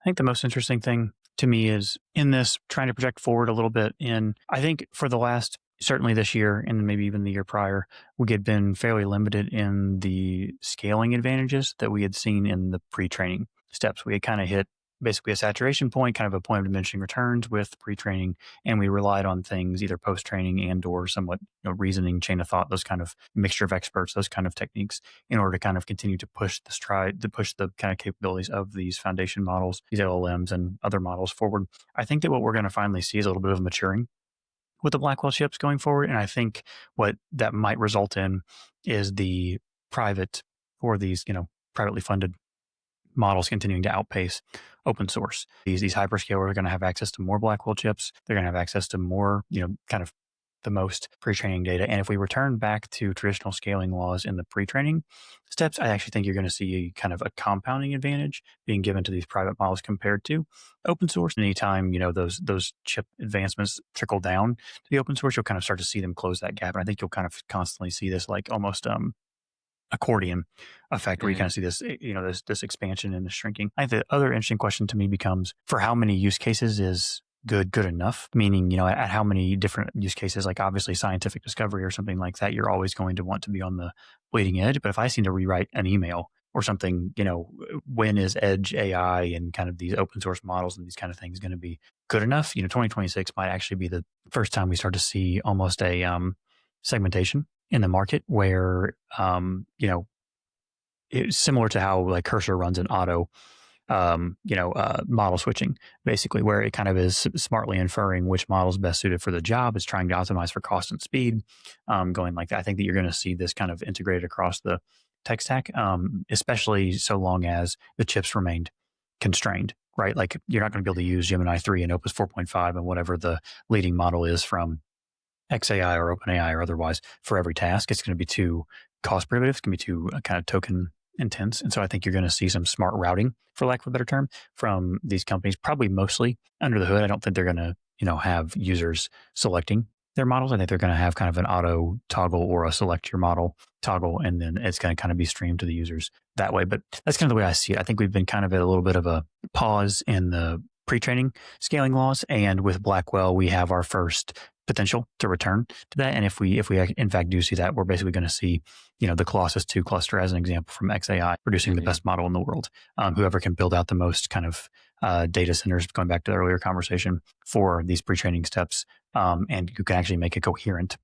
I think the most interesting thing to me is in this trying to project forward a little bit I think for the last, certainly this year and maybe even the year prior, we had been fairly limited in the scaling advantages that we had seen in the pre-training steps. We had kind of hit basically a saturation point, kind of a point of diminishing returns with pre-training, and we relied on things either post-training and or somewhat reasoning, chain of thought, those kind of mixture of experts, those kind of techniques in order to kind of continue to push the kind of capabilities of these foundation models, these LLMs and other models forward. I think that what we're going to finally see is a little bit of maturing with the Blackwell chips going forward. And I think what that might result in is the private or these, privately funded models continuing to outpace open source. These hyperscalers are going to have access to more Blackwell chips. They're going to have access to more, kind of the most pre-training data. And if we return back to traditional scaling laws in the pre-training steps, I actually think you're going to see kind of a compounding advantage being given to these private models compared to open source. And anytime, those chip advancements trickle down to the open source, you'll kind of start to see them close that gap. And I think you'll kind of constantly see this like almost accordion effect where you kind of see this, this expansion and the shrinking. I think the other interesting question to me becomes, for how many use cases is good enough? Meaning, at how many different use cases, like obviously scientific discovery or something like that, you're always going to want to be on the bleeding edge. But if I seem to rewrite an email or something, when is edge AI and kind of these open source models and these kind of things going to be good enough? 2026 might actually be the first time we start to see almost a segmentation in the market where, it's similar to how like Cursor runs an auto, model switching, basically, where it kind of is smartly inferring which model is best suited for the job. It's trying to optimize for cost and speed, going like that. I think that you're going to see this kind of integrated across the tech stack, especially so long as the chips remained constrained, right? Like you're not going to be able to use Gemini 3 and Opus 4.5 and whatever the leading model is from XAI or OpenAI or otherwise for every task. It's going to be too cost prohibitive. It's going to be too kind of token intense. And so I think you're going to see some smart routing, for lack of a better term, from these companies, probably mostly under the hood. I don't think they're going to, have users selecting their models. I think they're going to have kind of an auto toggle or a select your model toggle, and then it's going to kind of be streamed to the users that way. But that's kind of the way I see it. I think we've been kind of at a little bit of a pause in the pre-training scaling laws. And with Blackwell, we have our first potential to return to that. And if we in fact do see that, we're basically going to see, the Colossus 2 cluster as an example from XAI producing the best model in the world. Whoever can build out the most kind of data centers, going back to the earlier conversation, for these pre-training steps, and you can actually make a coherent